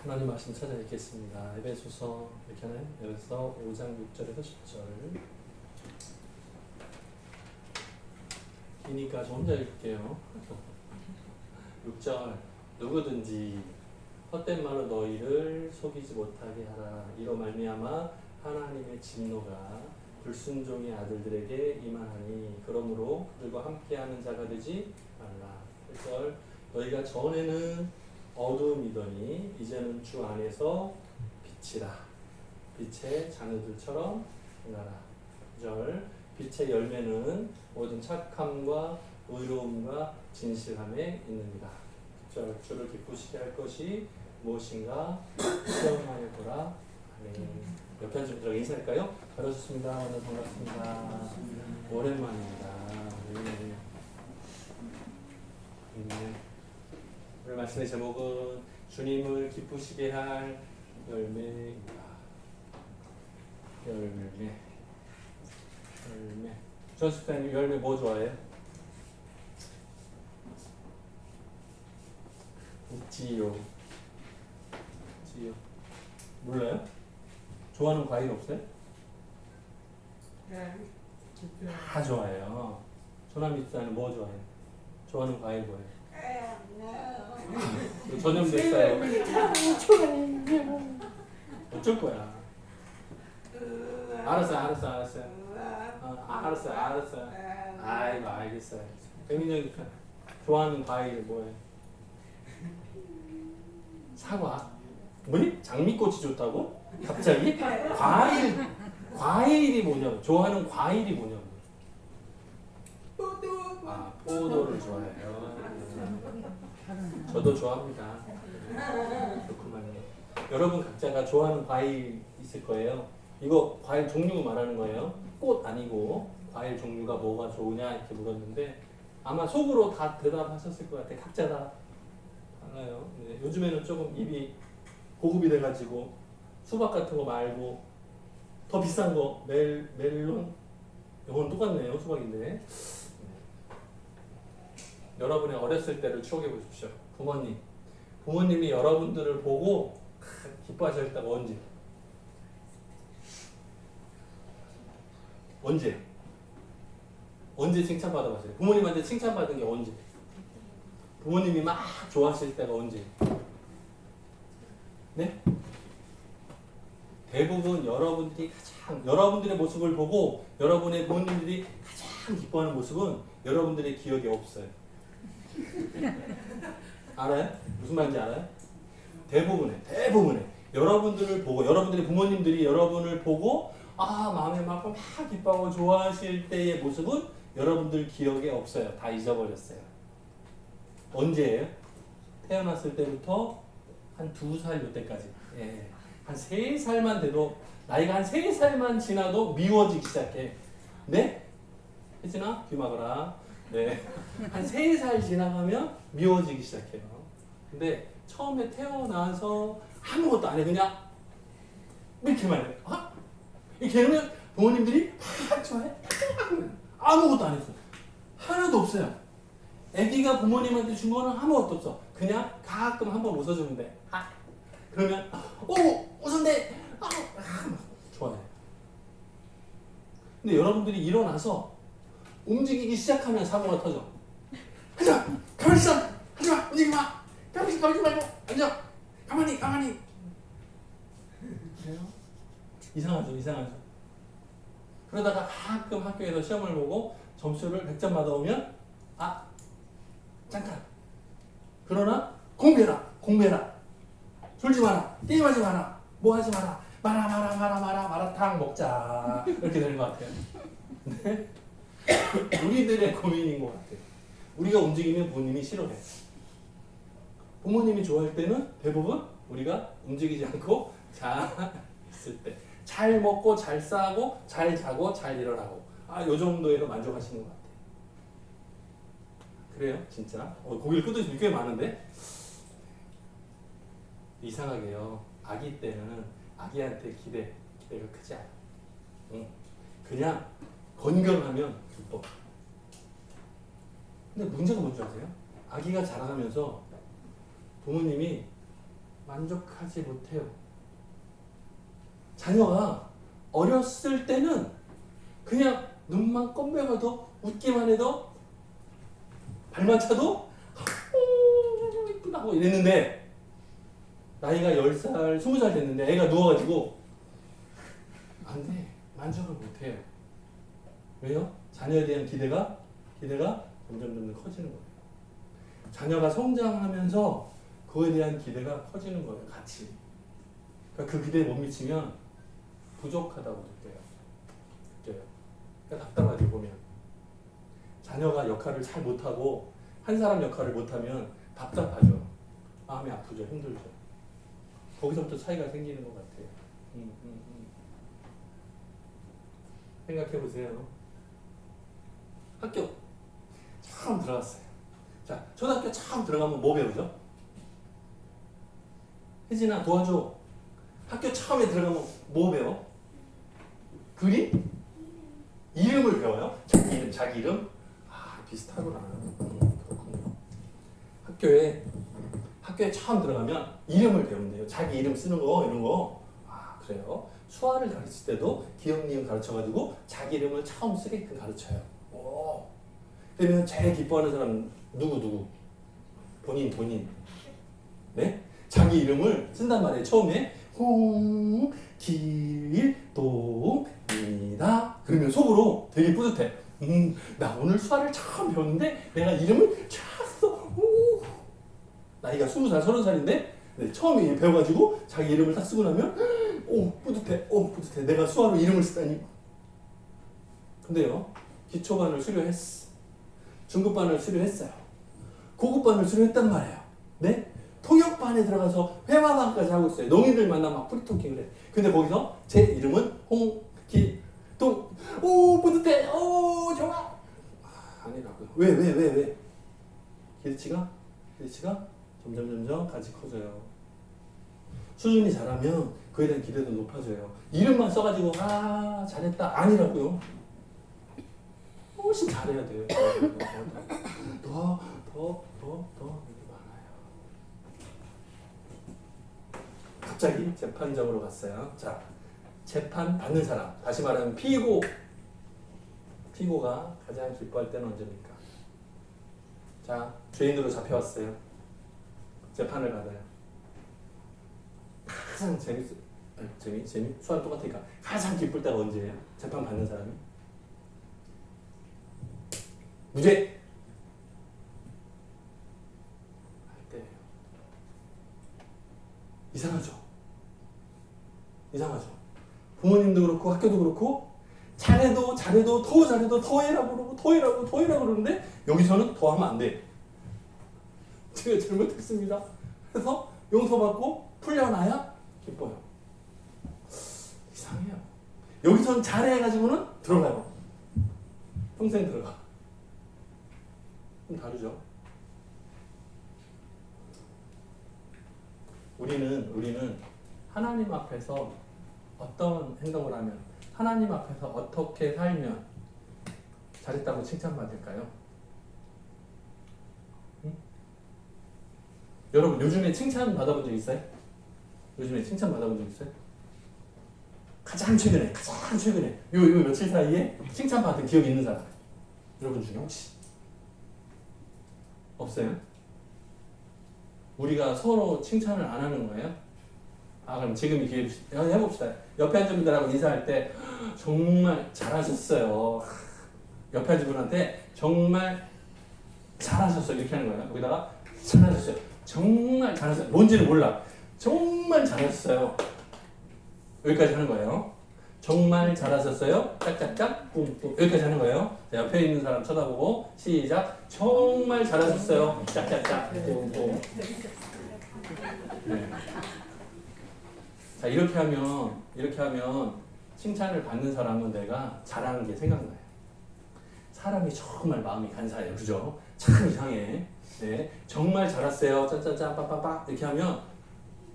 하나님 말씀 찾아 읽겠습니다. 에베소서 이렇게 하나요? 에베소서 5장 6절에서 10절. 기니까 저 혼자 읽을게요. 6절. 누구든지 헛된 말로 너희를 속이지 못하게 하라. 이로 말미암아 하나님의 진노가 불순종의 아들들에게 임하나니 그러므로 그들과 함께하는 자가 되지 말라. 1절. 너희가 전에는 어두움이더니 이제는 주 안에서 빛이라. 빛의 자녀들처럼 행하라. 2절. 빛의 열매는 모든 착함과 의로움과 진실함에 있느니라. 9절. 주를 기쁘시게 할 것이 무엇인가 시험하여 보라. 아멘. 옆에 앉은 분들하고 인사할까요? 반갑습니다. 오늘 반갑습니다. 오랜만입니다. 네. 오늘 말씀의 제목은 주님을 기쁘시게 할 열매입니다. 열매. 조스팬 열매 뭐 좋아해요? 지요. 몰라요? 좋아하는 과일 없어요? 다 좋아해요. 조남이사는 뭐 좋아해요? 좋아하는 과일 뭐예요? 전염됐어요. 어쩔 거야. 알았어. 알았어. 아이고 알겠어요. 백민영이 좋아하는 과일 뭐예요? 사과. 뭐니? 장미꽃이 좋다고? 갑자기? 과일이 뭐냐고. 좋아하는 과일이 뭐냐고. 포도를 좋아해요. 저도 좋아합니다. 그렇구만요. 여러분 각자가 좋아하는 과일 있을 거예요. 이거 과일 종류 말하는 거예요. 꽃 아니고 과일 종류가 뭐가 좋으냐 이렇게 물었는데 아마 속으로 다 대답하셨을 것 같아요. 각자 다 달라요. 네, 요즘에는 조금 입이 고급이 돼가지고 수박 같은 거 말고 더 비싼 거 멜론 이건 똑같네요. 수박인데. 네. 여러분의 어렸을 때를 추억해 보십시오. 부모님이 여러분들을 보고 기뻐하실 때가 언제 칭찬받아봤어요? 부모님한테 칭찬받은 게 언제? 부모님이 막 좋아하실 때가 언제? 네? 대부분 여러분들의 모습을 보고 여러분의 부모님들이 가장 기뻐하는 모습은 여러분들의 기억에 없어요. 알아요? 무슨 말인지 알아요? 대부분의 여러분들을 보고 여러분들의 부모님들이 여러분을 보고 마음에 막 기뻐하고 좋아하실 때의 모습은 여러분들 기억에 없어요. 다 잊어버렸어요. 언제예요? 태어났을 때부터 한 2살 요때까지. 예. 한 3살만 돼도 나이가 한 3살만 지나도 미워지기 시작해. 네? 혜진아? 귀 막아라. 네. 한 3살 지나가면 미워지기 시작해요. 근데 처음에 태어나서 아무것도 안 해. 그냥 이렇게만 해. 이렇게 하면 부모님들이 좋아해. 아무것도 안 했어. 하나도 없어요. 아기가 부모님한테 준 거는 아무것도 없어. 그냥 가끔 한번 웃어주면 돼. 그러면 웃은데 좋아해. 근데 여러분들이 일어나서 움직이기 시작하면 사고가 터져. 하지마! 가만히 있어! 하지마! 움직이지 마! 가만히 말고! 앉아! 가만히! 그래요? 이상하죠? 그러다가 가끔 학교에서 시험을 보고 점수를 100점 받아오면 잠깐! 그러나 공부해라! 졸지 마라! 게임하지 마라! 뭐 하지 마라! 마라탕 먹자! 이렇게 되는 것 같아요. 네? 우리들의 고민인 것 같아요. 우리가 움직이면 부모님이 싫어해. 부모님이 좋아할 때는 대부분 우리가 움직이지 않고 잘 있을 때. 잘 먹고 잘 싸고 잘 자고 잘 일어나고 요 정도에도 만족하시는 것 같아요. 그래요? 진짜? 고개를 끄덕이시는 꽤 많은데? 이상하게요. 아기 때는 아기한테 기대가 크지 않아요. 그냥 건강하면 기뻐. 근데 문제가 뭔지 아세요? 아기가 자라가면서 부모님이 만족하지 못해요. 자녀가 어렸을 때는 그냥 눈만 껌매가도 웃기만 해도 발만 차도 이쁘다고 이랬는데 나이가 10살, 20살 됐는데 애가 누워가지고 안 돼. 만족을 못해요. 왜요? 자녀에 대한 기대가 점점 커지는 거예요. 자녀가 성장하면서 그거에 대한 기대가 커지는 거예요. 같이. 그러니까 그 기대에 못 미치면 부족하다고 느껴요. 그러니까 답답하죠, 보면. 자녀가 역할을 잘 못하고 한 사람 역할을 못하면 답답하죠. 마음이 아프죠. 힘들죠. 거기서부터 차이가 생기는 것 같아요. 생각해 보세요. 학교 처음 들어갔어요. 자, 초등학교 처음 들어가면 뭐 배우죠? 혜진아 도와줘. 학교 처음에 들어가면 뭐 배워? 그림? 이름을 배워요? 자기 이름? 아, 비슷하구나. 그렇군요. 학교에 처음 들어가면 이름을 배운대요. 자기 이름 쓰는 거, 이런 거. 아, 그래요? 수화를 가르칠 때도 기억, 니은 가르쳐가지고 자기 이름을 처음 쓰게끔 가르쳐요. 오. 그러면 제일 기뻐하는 사람 누구? 본인. 네? 자기 이름을 쓴단 말이에요. 처음에 홍길동이다. 그러면 속으로 되게 뿌듯해. 나 오늘 수화를 처음 배웠는데 내가 이름을 쳤어. 나이가 20살, 30살인데 처음에 배워가지고 자기 이름을 딱 쓰고 나면 뿌듯해. 내가 수화로 이름을 쓰다니. 근데요, 기초반을 수료했어. 중급반을 수료했어요. 고급반을 수료했단 말이에요. 네? 통역반에 들어가서 회화반까지 하고 있어요. 농인들 만나면 막 프리토킹을 해. 근데 거기서 제 이름은 홍길동. 뿌듯해. 좋아. 아니라고요. 왜? 기대치가 점점 같이 커져요. 수준이 잘하면 그에 대한 기대도 높아져요. 이름만 써가지고 잘했다 아니라고요. 훨씬 잘해야 돼요. 더 이렇게 많아요. 갑자기 재판정으로 갔어요. 자, 재판 받는 사람, 다시 말하면 피고가 가장 기뻐할 때는 언제입니까? 자, 죄인으로 잡혀왔어요. 재판을 받아요. 가장 재미 수학 똑같으니까 가장 기쁠 때가 언제예요? 재판 받는 사람이? 무죄! 할 때예요. 이상하죠? 부모님도 그렇고 학교도 그렇고 잘해도 더 잘해도 더 해라고 그러는데 여기서는 더 하면 안 돼. 제가 잘못했습니다. 그래서 용서받고 풀려나야 기뻐요. 이상해요. 여기서는 잘해가지고는 들어가요. 평생 들어가. 좀 다르죠. 우리는 하나님 앞에서 어떤 행동을 하면, 하나님 앞에서 어떻게 살면 잘했다고 칭찬받을까요? 응? 여러분 요즘에 칭찬 받아본 적 있어요? 가장 최근에 요 며칠 사이에 칭찬받은 기억이 있는 사람 여러분 중에 혹시 없어요? 우리가 서로 칭찬을 안 하는 거예요? 그럼 지금 기회 해봅시다. 옆에 앉은 분들하고 인사할 때 정말 잘하셨어요. 옆에 앉은 분한테 정말 잘하셨어요. 이렇게 하는 거예요. 거기다가 잘하셨어요. 정말 잘하셨어요. 뭔지는 몰라. 정말 잘하셨어요. 여기까지 하는 거예요. 정말 잘하셨어요. 짝짝짝 뿡뿡 여기까지 하는 거예요. 자, 옆에 있는 사람 쳐다보고 시작. 정말 잘하셨어요. 짝짝짝 뿡뿡. 네. 자, 이렇게 하면 칭찬을 받는 사람은 내가 잘하는 게 생각나요. 사람이 정말 마음이 간사해요. 그죠? 참 이상해. 네. 정말 잘했어요. 짜짜짜 빠빠빠 이렇게 하면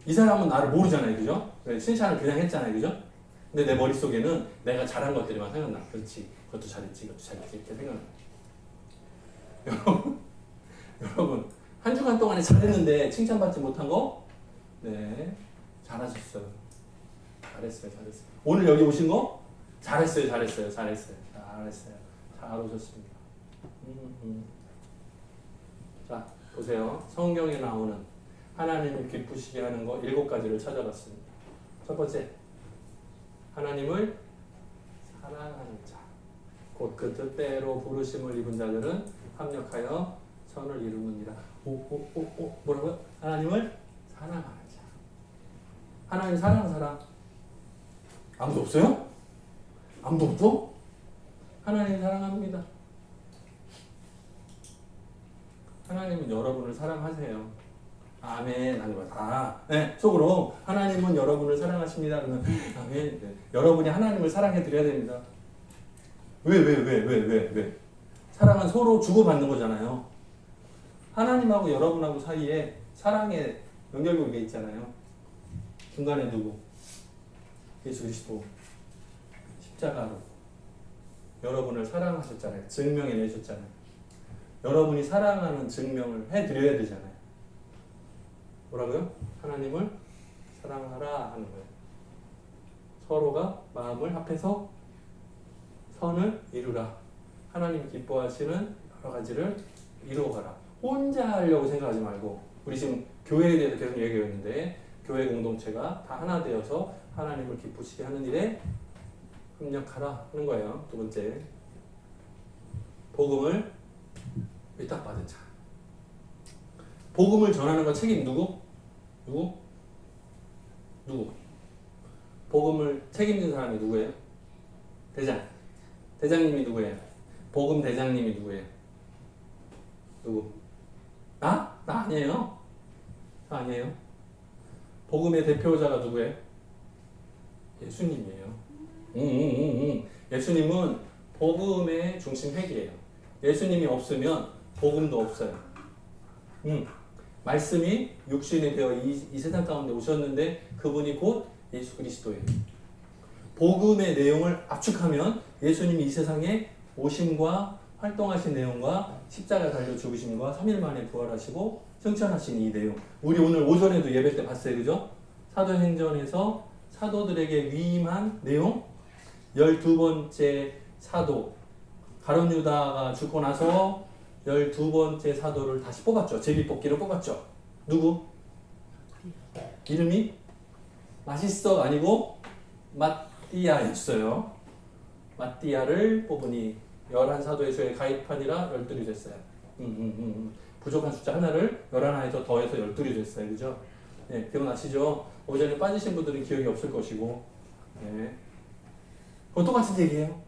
이 사람은 나를 모르잖아요. 그죠? 칭찬을 그냥 했잖아요. 그죠? 근데 내 머릿속에는 내가 잘한 것들이만 생각나. 그렇지. 그것도 잘했지. 이렇게 생각나. 여러분, 한 주간 동안에 잘했는데 칭찬받지 못한 거 네, 잘하셨어요. 잘했어요. 오늘 여기 오신 거 잘했어요. 잘 오셨습니다. 자, 보세요. 성경에 나오는 하나님을 기쁘시게 하는 거 7가지를 찾아봤습니다. 첫 번째, 하나님을 사랑하는 자. 곧 그 뜻대로 부르심을 입은 자들은 합력하여 선을 이루느니라. 뭐라고요? 하나님을 사랑하는 자. 하나님 사랑하는 사람 아무도 없어요? 아무도 없어? 하나님 사랑합니다. 하나님은 여러분을 사랑하세요. 아멘. 네, 속으로 하나님은 여러분을 사랑하십니다. 그러면 아멘. 네. 여러분이 하나님을 사랑해 드려야 됩니다. 왜? 사랑은 서로 주고받는 거잖아요. 하나님하고 여러분하고 사이에 사랑의 연결고리가 있잖아요. 중간에 누구? 예수 그리스도 십자가로 여러분을 사랑하셨잖아요. 증명해 내셨잖아요. 여러분이 사랑하는 증명을 해드려야 되잖아요. 뭐라고요? 하나님을 사랑하라 하는 거예요. 서로가 마음을 합해서 선을 이루라. 하나님 기뻐하시는 여러 가지를 이루어가라. 혼자 하려고 생각하지 말고, 우리 지금 교회에 대해서 계속 얘기하고 있는데, 교회 공동체가 다 하나 되어서 하나님을 기쁘시게 하는 일에 협력하라 하는 거예요. 두 번째, 복음을 위탁받은 자. 복음을 전하는 거 책임 누구? 복음을 책임진 사람이 누구예요? 대장님이 누구예요? 복음 대장님이 누구예요? 누구? 나 아니에요. 나 아니에요. 복음의 대표자가 누구예요? 예수님이에요. 예수님은 복음의 중심 핵이에요. 예수님이 없으면 복음도 없어요. 말씀이 육신이 되어 이 세상 가운데 오셨는데 그분이 곧 예수 그리스도예요. 복음의 내용을 압축하면 예수님이 이 세상에 오심과 활동하신 내용과 십자가 달려 죽으심과 3일 만에 부활하시고 승천하신 이 내용, 우리 오늘 오전에도 예배 때 봤어요. 그죠? 사도행전에서 사도들에게 위임한 내용, 12번째 사도 가룟 유다가 죽고 나서 12번째 사도를 다시 뽑았죠. 제비뽑기로 뽑았죠. 누구? 이름이 맛있어 아니고 마띠아였어요. 마띠아를 뽑으니 11사도에서의 가입하니라 12이 됐어요. 부족한 숫자 하나를 11에서 더해서 12이 됐어요. 그죠? 네, 기억나시죠? 오전에 빠지신 분들은 기억이 없을 것이고, 네. 그건 똑같은 얘기예요.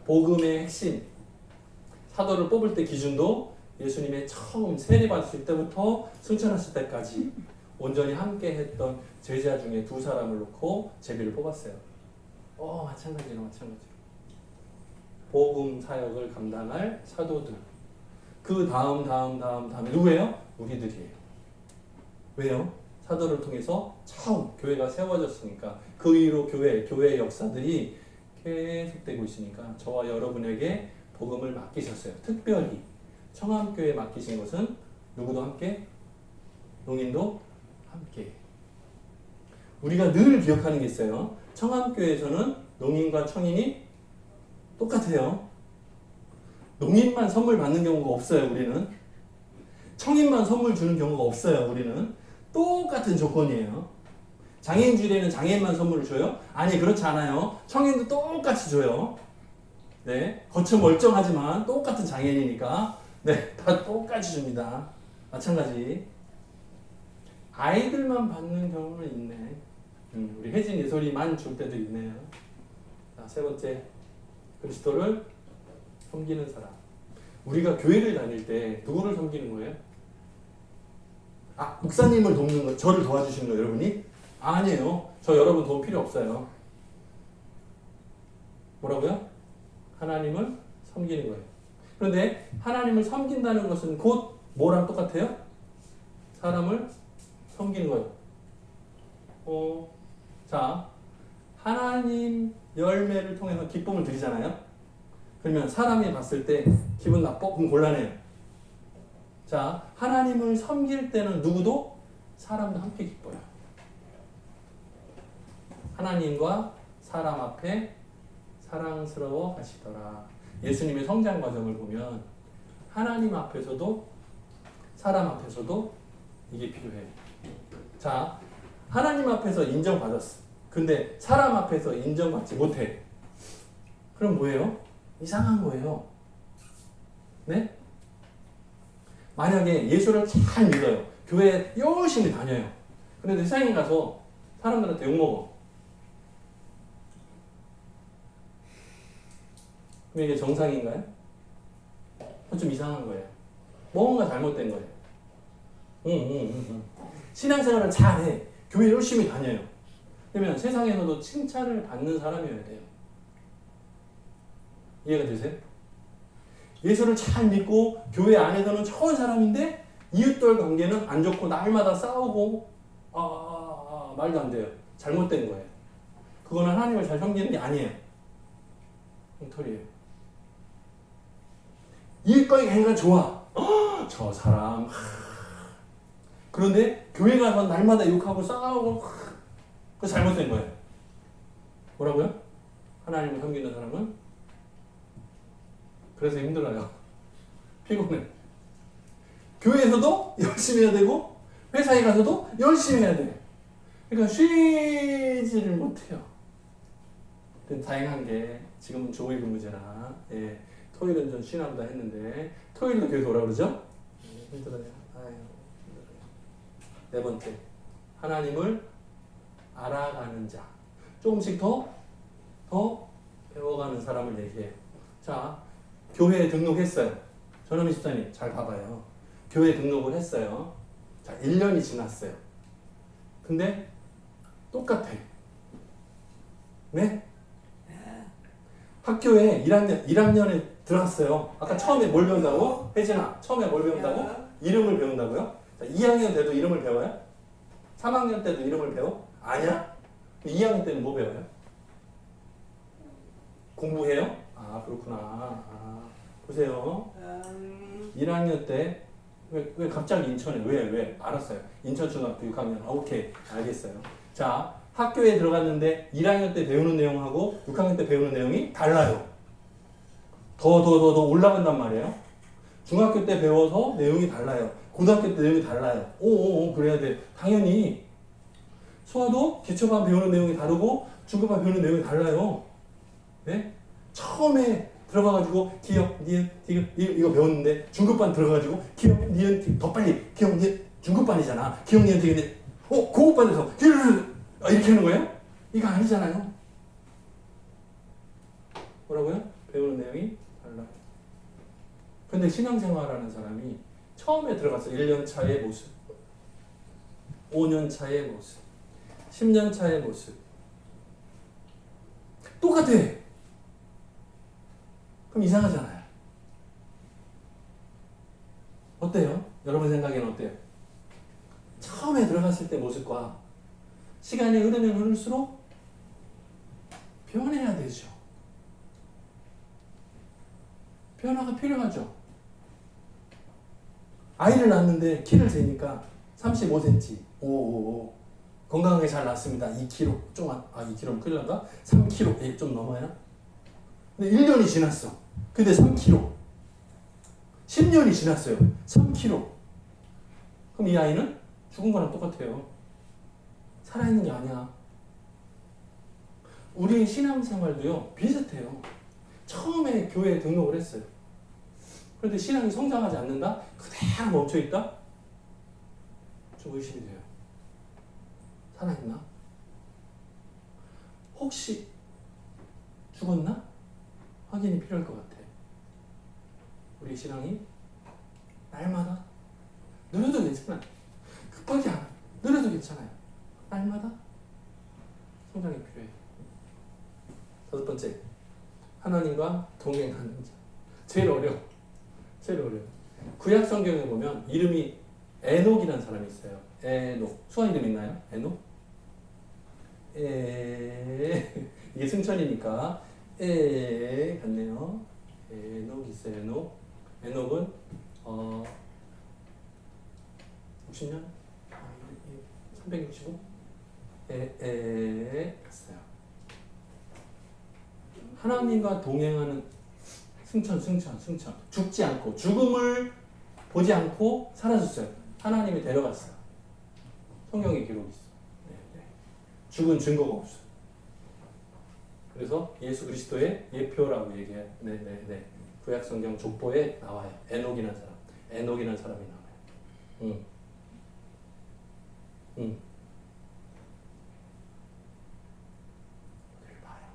복음의 핵심, 사도를 뽑을 때 기준도 예수님의 처음 세례받으실 때부터 승천하실 때까지 온전히 함께 했던 제자 중에 2사람을 놓고 제비를 뽑았어요. 마찬가지로. 복음 사역을 감당할 사도들. 그 다음에 누구예요? 우리들이에요. 왜요? 사도를 통해서 처음 교회가 세워졌으니까, 그 이후로 교회의 역사들이 계속되고 있으니까 저와 여러분에게 복음을 맡기셨어요. 특별히 청암교회에 맡기신 것은 누구도 함께, 농인도 함께. 우리가 늘 기억하는 게 있어요. 청암교회에서는 농인과 청인이 똑같아요. 농인만 선물 받는 경우가 없어요. 우리는 청인만 선물 주는 경우가 없어요. 우리는 똑같은 조건이에요. 장애인 주일에는 장애인만 선물을 줘요? 아니, 그렇지 않아요. 청인도 똑같이 줘요. 네, 겉은 멀쩡하지만 똑같은 장애인이니까 네, 다 똑같이 줍니다. 마찬가지. 아이들만 받는 경우는 있네. 우리 혜진 예솔이만 줄 때도 있네요. 자, 세 번째, 그리스도를 섬기는 사람. 우리가 교회를 다닐 때 누구를 섬기는 거예요? 목사님을 돕는 거, 저를 도와주시는 거 여러분이? 아니에요. 저 여러분 도움 필요 없어요. 뭐라고요? 하나님을 섬기는 거예요. 그런데 하나님을 섬긴다는 것은 곧 뭐랑 똑같아요? 사람을 섬기는 거예요. 자, 하나님 열매를 통해서 기쁨을 드리잖아요. 그러면 사람이 봤을 때 기분 나빠? 그럼 곤란해요. 자, 하나님을 섬길 때는 누구도 사람도 함께 기뻐요. 하나님과 사람 앞에 사랑스러워 하시더라. 예수님의 성장 과정을 보면 하나님 앞에서도 사람 앞에서도 이게 필요해요. 자, 하나님 앞에서 인정받았어. 근데 사람 앞에서 인정받지 못해. 그럼 뭐예요? 이상한 거예요. 네? 만약에 예수를 잘 믿어요. 교회에 열심히 다녀요. 그런데 세상에 가서 사람들한테 욕먹어. 그럼 이게 정상인가요? 좀 이상한 거예요. 뭔가 잘못된 거예요. 신앙생활을 잘해. 교회 열심히 다녀요. 그러면 세상에서도 칭찬을 받는 사람이어야 돼요. 이해가 되세요? 예수를 잘 믿고 교회 안에서는 좋은 사람인데 이웃들 관계는 안 좋고 날마다 싸우고 말도 안 돼요. 잘못된 거예요. 그거는 하나님을 잘 섬기는 게 아니에요. 엉터리예요. 이웃 관계가 좋아. 저 사람. 그런데 교회 가서 날마다 욕하고 싸우고 그거 잘못된 거예요. 뭐라고요? 하나님을 섬기는 사람은 그래서 힘들어요. 피곤해. 교회에서도 열심히 해야 되고 회사에 가서도 열심히 해야 돼요. 그러니까 쉬지를 못해요. 다행한 게 지금은 조기 근무제라 토요일은 좀 쉬나 보다 했는데 토요일도 교회 오라 그러죠? 힘들어요. 아유, 힘들어요. 네 번째, 하나님을 알아가는 자. 조금씩 더 배워가는 사람을 얘기해요. 자, 교회에 등록했어요. 전원미 집사님 잘 봐봐요. 교회에 등록을 했어요. 자, 1년이 지났어요. 근데 똑같아. 네? 학교에 1학년에 들어갔어요. 아까 처음에 뭘 배운다고? 혜진아, 처음에 뭘 배운다고? 이름을 배운다고요? 자, 2학년 때도 이름을 배워요? 3학년 때도 이름을 배워? 아니야? 2학년 때는 뭐 배워요? 공부해요? 아, 그렇구나. 보세요. 1학년 때 왜 갑자기 인천에? 왜? 알았어요. 인천중학교 6학년. 오케이. 알겠어요. 자, 학교에 들어갔는데 1학년 때 배우는 내용하고 6학년 때 배우는 내용이 달라요. 더 올라간단 말이에요. 중학교 때 배워서 내용이 달라요. 고등학교 때 내용이 달라요. 그래야 돼. 당연히 수화도 기초반 배우는 내용이 다르고 중급반 배우는 내용이 달라요. 네? 처음에 들어가가지고 기억, 니은, 디귿 이거 배웠는데 중급반 들어가가지고 기억, 니은, 디귿 더 빨리 기억, 니은 중급반이잖아. 기억, 니은, 디귿 고급반에서 이렇게 하는 거예요? 이거 아니잖아요. 뭐라고요? 배우는 내용이 달라요. 근데 신앙생활하는 사람이 처음에 들어가서 1년 차의 모습, 5년 차의 모습, 10년 차의 모습 똑같아. 그럼 이상하잖아요. 어때요? 여러분 생각에는 어때요? 처음에 들어갔을 때 모습과 시간이 흐르면 흐를수록 변해야 되죠. 변화가 필요하죠. 아이를 낳았는데 키를 재니까 35cm. 오. 건강하게 잘 낳았습니다. 2kg. 2kg면 큰일 난다? 3kg. 좀 넘어요? 근데 1년이 지났어. 근데 3kg. 10년이 지났어요. 3kg. 그럼 이 아이는 죽은 거랑 똑같아요. 살아있는 게 아니야. 우리의 신앙생활도요, 비슷해요. 처음에 교회에 등록을 했어요. 그런데 신앙이 성장하지 않는다? 그대로 멈춰있다? 좀 의심이 돼요. 살아있나? 혹시 죽었나? 확인이 필요할 것 같아. 우리 신앙이 날마다 느려도 괜찮아요. 급하게 안 느려도 괜찮아요. 날마다 성장이 필요해요. 5번째, 하나님과 동행하는 자. 제일 어려워. 구약 성경에 보면 이름이 에녹이라는 사람이 있어요. 에녹. 수아 이름 있나요? 에녹? 이게 승천이니까 같네요. 에녹 있어요. 에녹은 60년? 365 했어요. 하나님과 동행하는 승천. 죽지 않고 죽음을 보지 않고 사라졌어요. 하나님이 데려갔어요. 성경에 기록이 있어. 죽은 증거가 없어요. 그래서 예수 그리스도의 예표라고 얘기해요. 구약 성경 족보에 나와요. 에녹이라는 사람이 나와요. 너를 봐요.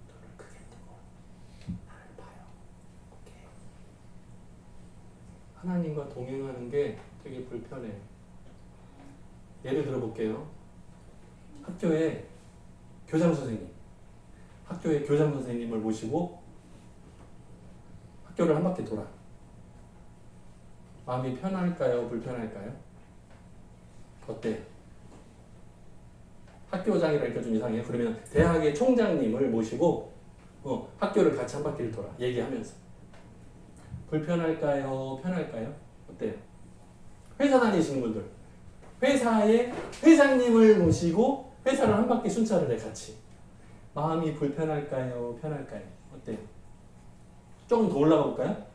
너를 크게 뜨고 나를 봐요. 오케이. 하나님과 동행하는 게 되게 불편해요. 예를 들어볼게요. 학교에 교장 선생님을 모시고 학교를 한 바퀴 돌아. 마음이 편할까요? 불편할까요? 어때요? 학교장이라니까 좀 이상해요. 그러면 대학의 총장님을 모시고 학교를 같이 한 바퀴를 돌아. 얘기하면서. 불편할까요? 편할까요? 어때요? 회사 다니시는 분들. 회사에 회장님을 모시고 회사를 한 바퀴 순찰을 해 같이. 마음이 불편할까요? 편할까요? 어때요? 조금 더 올라가 볼까요?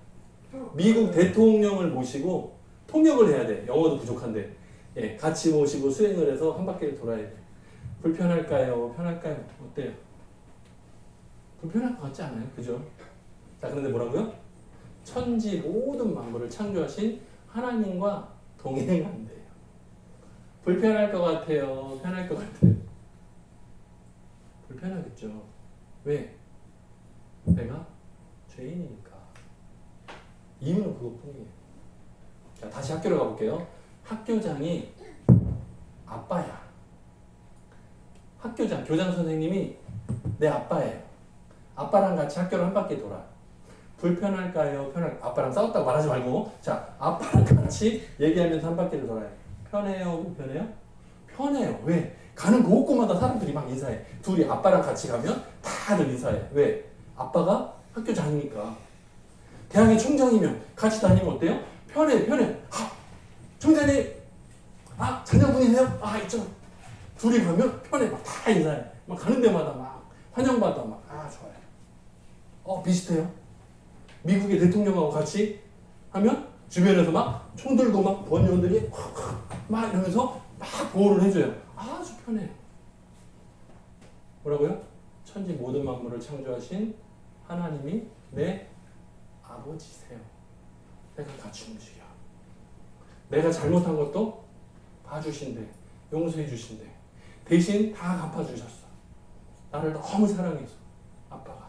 미국 대통령을 모시고 통역을 해야 돼. 영어도 부족한데. 같이 모시고 수행을 해서 한 바퀴를 돌아야 돼. 불편할까요? 편할까요? 어때요? 불편할 것 같지 않아요? 그죠? 자, 그런데 뭐라고요? 천지 모든 만물을 창조하신 하나님과 동행한대요. 불편할 것 같아요? 편할 것 같아요? 불편하겠죠. 왜? 내가 죄인이니까. 이유는 그것뿐이에요. 자, 다시 학교로 가볼게요. 학교장이 아빠야. 교장 선생님이 내 아빠예요. 아빠랑 같이 학교를 한 바퀴 돌아. 불편할까요? 아빠랑 싸웠다고 말하지 말고. 자, 아빠랑 같이 얘기하면서 한 바퀴를 돌아요. 편해요? 불편해요? 편해요. 왜? 가는 곳곳마다 사람들이 막 인사해. 둘이 아빠랑 같이 가면 다들 인사해. 왜? 아빠가 학교장이니까. 대학의 총장이면 같이 다니면 어때요? 편해. 총장님! 자녀분이세요? 이쪽. 둘이 가면 편해. 막 다 인사해. 막 가는 데마다 막 환영받아. 좋아요. 비슷해요. 미국의 대통령하고 같이 하면 주변에서 막 총 들고 막 번연들이 막 이러면서 막 보호를 해줘요. 아주 편해요. 뭐라고요? 천지 모든 만물을 창조하신 하나님이 내 아버지세요. 내가 같이 움직여. 내가 잘못한 것도 봐주신대. 용서해 주신대. 대신 다 갚아주셨어. 나를 너무 사랑해서 아빠가.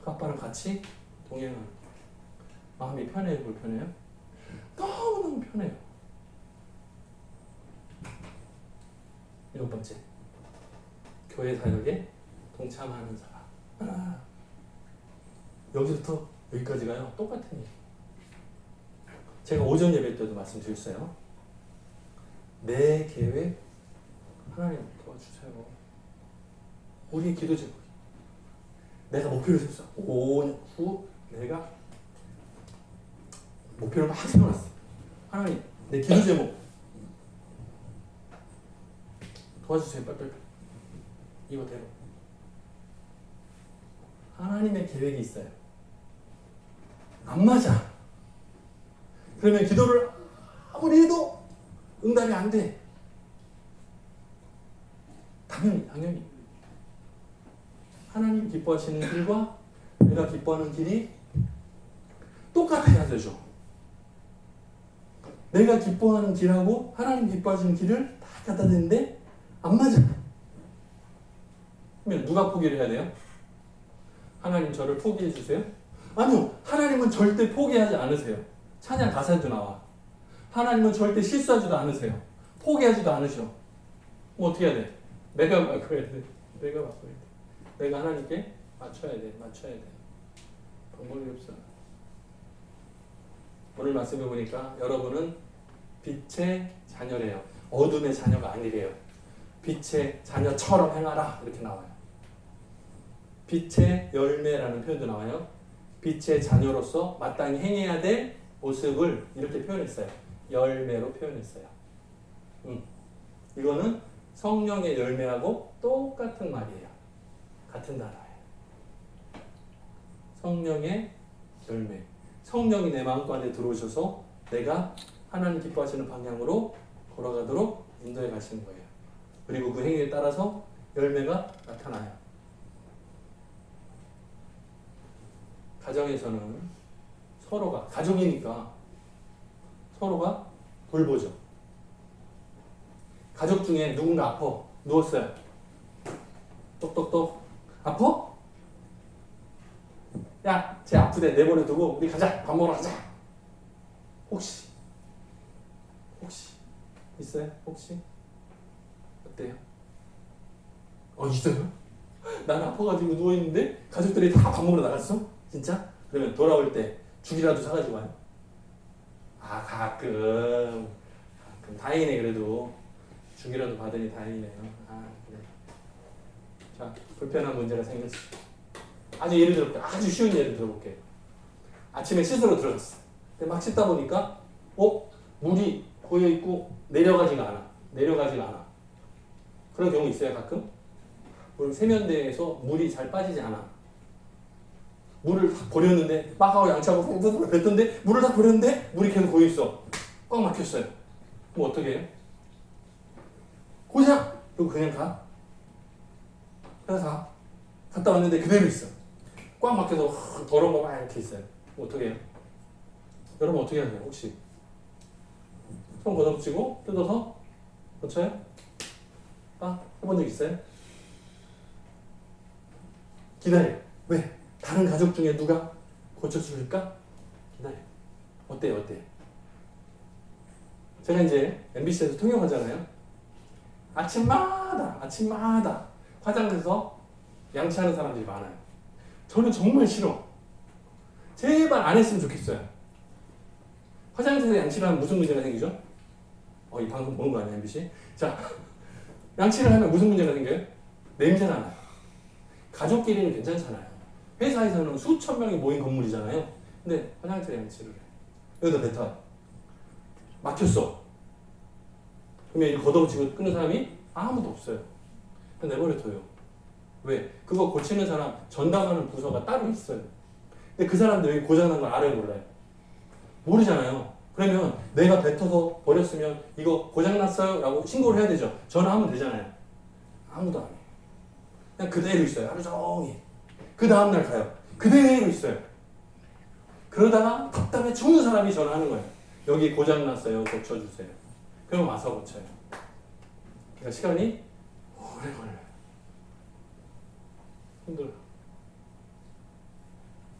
그 아빠랑 같이 동행하는 마음이 편해요? 불편해요? 너무너무 편해요. 7번째, 교회 사역에 동참하는 사람. 여기서부터 여기까지가요 똑같은 얘기. 제가 오전 예배 때도 말씀드렸어요. 내 계획 하나님 도와주세요. 우리 기도 제목이 내가 목표를 세웠어. 5년 후 내가 목표를 막 세워놨어. 하나님 내 기도 제목 도와주세요. 빨리. 이거대로. 하나님의 계획이 있어요. 안 맞아. 그러면 기도를 아무리 해도 응답이 안 돼. 당연히. 하나님 기뻐하시는 길과 내가 기뻐하는 길이 똑같아야 되죠. 내가 기뻐하는 길하고 하나님 기뻐하시는 길을 다 갖다 대는데 안 맞아. 그러면 누가 포기를 해야 돼요? 하나님 저를 포기해 주세요? 아니요. 하나님은 절대 포기하지 않으세요. 찬양 가사에도 나와. 하나님은 절대 실수하지도 않으세요. 포기하지도 않으셔. 뭐 어떻게 해야 돼? 내가 바꿔야 돼. 내가 하나님께 맞춰야 돼. 방법이 없어. 오늘 말씀해 보니까 여러분은 빛의 자녀래요. 어둠의 자녀가 아니래요. 빛의 자녀처럼 행하라 이렇게 나와요. 빛의 열매라는 표현도 나와요. 빛의 자녀로서 마땅히 행해야 될 모습을 이렇게 표현했어요. 열매로 표현했어요. 이거는 성령의 열매하고 똑같은 말이에요. 같은 단어예요. 성령의 열매. 성령이 내 마음 가운데 들어오셔서 내가 하나님 기뻐하시는 방향으로 걸어가도록 인도해 가시는 거예요. 그리고 그 행위에 따라서 열매가 나타나요. 가정에서는 서로가, 가족이니까 서로가 돌보죠. 가족 중에 누군가 아파. 누웠어요. 똑똑똑. 아파? 야, 쟤 아프대. 내버려두고 우리 가자. 밥 먹으러 가자. 혹시 있어요? 혹시? 어때요? 있어요? 난 아파가지고 누워있는데 가족들이 다 밥 먹으러 나갔어? 진짜? 그러면 돌아올 때 죽이라도 사가지고 와요? 가끔 다행이네. 그래도 죽이라도 받으니 다행이네요. 그래. 자, 불편한 문제가 생겼어. 아주 예를 들어볼게요. 아주 쉬운 예를 들어볼게요. 아침에 씻으러 들어갔어. 근데 막 씻다 보니까 물이 고여있고 내려가지가 않아. 그런 경우 있어요, 가끔? 세면대에서 물이 잘 빠지지 않아. 물을 다 버렸는데 막하고 양치하고 뱉던데 물을 다 버렸는데 물이 계속 고여있어. 꽉 막혔어요. 그럼 어떻게 해요? 고장! 그리고 그냥 가. 갔다 왔는데 그대로 있어. 꽉 막혀서 더러운 거 막 이렇게 있어요. 그럼 어떻게 해요? 여러분 어떻게 하세요? 혹시 손 걷어붙이고 뜯어서 고쳐요? 해본 적 있어요? 기다려. 왜? 다른 가족 중에 누가 고쳐줄까? 기다려. 어때요? 제가 이제 MBC에서 통역하잖아요. 아침마다 화장실에서 양치하는 사람들이 많아요. 저는 정말 싫어. 제발 안 했으면 좋겠어요. 화장실에서 양치를 하면 무슨 문제가 생기죠? 이 방송 보는 거 아니야, MBC? 자, 양치를 하면 무슨 문제가 생겨요? 냄새가 나요. 가족끼리는 괜찮잖아요. 회사에서는 수천 명이 모인 건물이잖아요. 근데 화장실에 양치를 해. 여기다 뱉어요. 막혔어. 그러면 이거 걷어붙이고 끄는 사람이 아무도 없어요. 그냥 내버려둬요. 왜? 그거 고치는 사람 전담하는 부서가 따로 있어요. 근데 그 사람들 여기 고장난 걸 알아요, 몰라요? 모르잖아요. 그러면 내가 뱉어서 버렸으면 이거 고장났어요 라고 신고를 해야 되죠. 전화하면 되잖아요. 아무도 안 해요. 그냥 그대로 있어요. 하루 종일. 그 다음날 가요. 그대로 있어요. 그러다가 답답해 죽는 사람이 전화하는 거예요. 여기 고장났어요. 고쳐주세요. 그럼 와서 고쳐요. 그러니까 시간이 오래 걸려요. 힘들어요.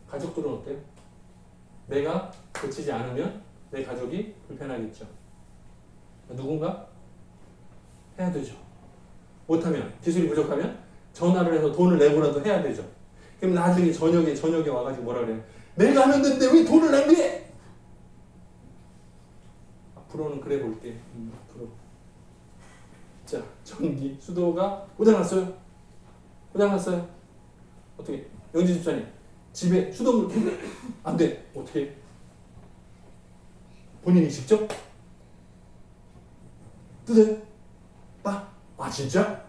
가족들은 어때요? 내가 고치지 않으면 내 가족이 불편하겠죠. 누군가 해야 되죠. 못하면, 기술이 부족하면 전화를 해서 돈을 내고라도 해야 되죠. 그럼 나중에 저녁에 와가지고 뭐라 그래요? 내가 하면 되는데 왜 돈을 낭비해? 앞으로는 그래 볼게. 앞으로. 자, 전기, 수도가 고장났어요. 어떻게? 영지 집사님, 집에 수돗물 안 돼. 어떻게? 본인이 직접 뜯어요? 진짜?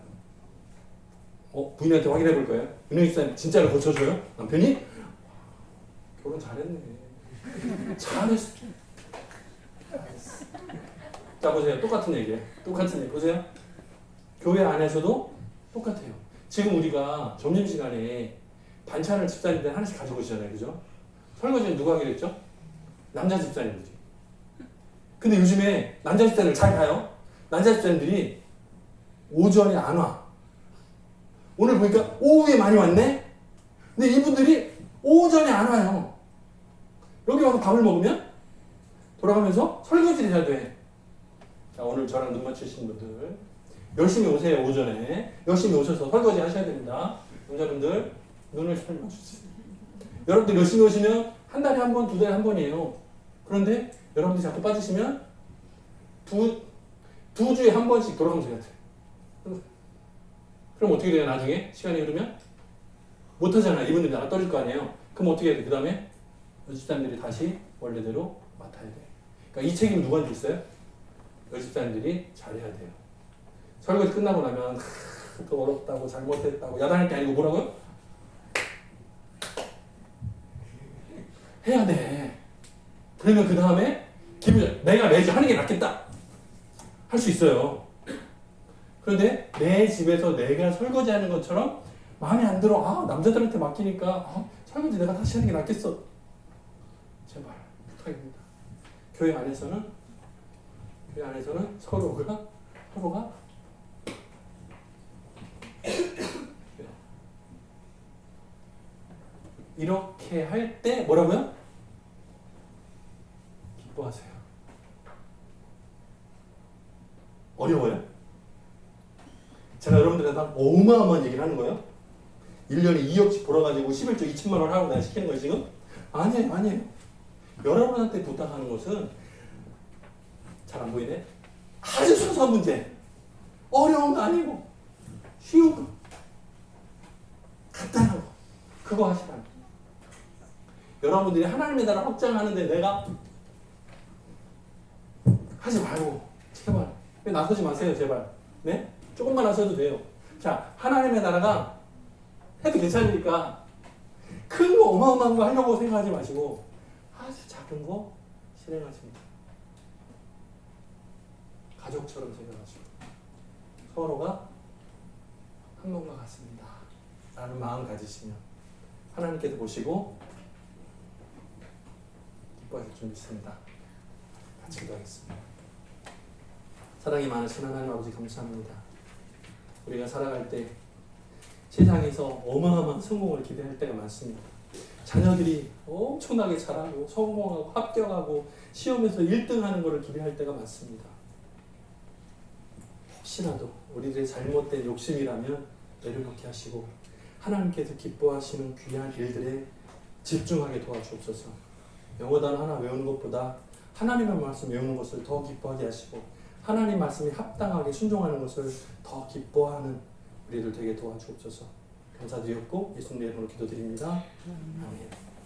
부인한테 확인해 볼 거예요. 윤영 집사님 진짜로 고쳐줘요? 남편이? 결혼 잘했네. 잘했어. 자, 보세요. 똑같은 얘기예요. 보세요. 교회 안에서도 똑같아요. 지금 우리가 점심시간에 반찬을 집사님들 하나씩 가지고 오시잖아요. 그죠? 설거지는 누가 하기로 했죠? 남자 집사님들이. 근데 요즘에 남자 집사님들 잘 가요. 남자 집사님들이 오전에 안 와. 오늘 보니까 오후에 많이 왔네? 근데 이분들이 오전에 안 와요. 여기 와서 밥을 먹으면 돌아가면서 설거지를 해야 돼. 자, 오늘 저랑 눈 맞추신 분들 열심히 오세요. 오전에 열심히 오셔서 설거지 하셔야 됩니다. 여러분들 눈을 잘 맞추세요. 여러분들 열심히 오시면 한 달에 한 번, 두 달에 한 번이에요. 그런데 여러분들이 자꾸 빠지시면 두 주에 한 번씩 돌아가면서 해야 돼요. 그럼 어떻게 돼요? 나중에 시간이 흐르면 못하잖아요. 이분들이 나가 떨어질 거 아니에요. 그럼 어떻게 해야 돼? 그 다음에 집사님들이 다시 원래대로 맡아야 돼. 그러니까 이 책임 누구한테 있어요? 집사님들이 잘해야 돼요. 설거지 끝나고 나면 또 어렵다고 잘못했다고 야단할 게 아니고 뭐라고요? 해야 돼. 그러면 그 다음에 기분 내가 매주 하는 게 낫겠다 할 수 있어요. 그런데 내 집에서 내가 설거지하는 것처럼 마음에 안 들어. 아 남자들한테 맡기니까 설거지 내가 다시 하는 게 낫겠어. 제발 부탁입니다. 교회 안에서는 서로가 이렇게 할 때 뭐라고요? 기뻐하세요. 어려워요? 제가 여러분들한테 어마어마한 얘기를 하는 거예요? 1년에 2억씩 벌어가지고 11조 2천만 원 하고 내가 시키는 거예요 지금? 아니에요. 여러분한테 부탁하는 것은 잘 안 보이네? 아주 소소한 문제. 어려운 거 아니고 쉬운 거. 간단한 거. 그거 하시라는 거예요. 여러분들이 하나님의 나라 확장하는데 내가 하지 말고 제발 나서지 마세요 제발. 네? 조금만 하셔도 돼요. 자, 하나님의 나라가 해도 괜찮으니까 큰 거 어마어마한 거 하려고 생각하지 마시고 아주 작은 거 실행하시면 돼요. 가족처럼 생각하시고 서로가 한 몸과 같습니다 라는 마음 가지시면 하나님께서 보시고 기뻐하실 줄 믿습니다. 같이 기도하겠습니다. 사랑이 많으신 하나님 아버지 감사합니다. 우리가 살아갈 때 세상에서 어마어마한 성공을 기대할 때가 많습니다. 자녀들이 엄청나게 잘하고 성공하고 합격하고 시험에서 1등하는 것을 기대할 때가 많습니다. 혹시라도 우리들의 잘못된 욕심이라면 내려놓게 하시고 하나님께서 기뻐하시는 귀한 일들에 집중하게 도와주옵소서. 영어 단어 하나 외우는 것보다 하나님의 말씀 외우는 것을 더 기뻐하게 하시고 하나님 말씀에 합당하게 순종하는 것을 더 기뻐하는 우리들 되게 도와주옵소서. 감사드렸고 예수님의 이름으로 기도드립니다. 아멘.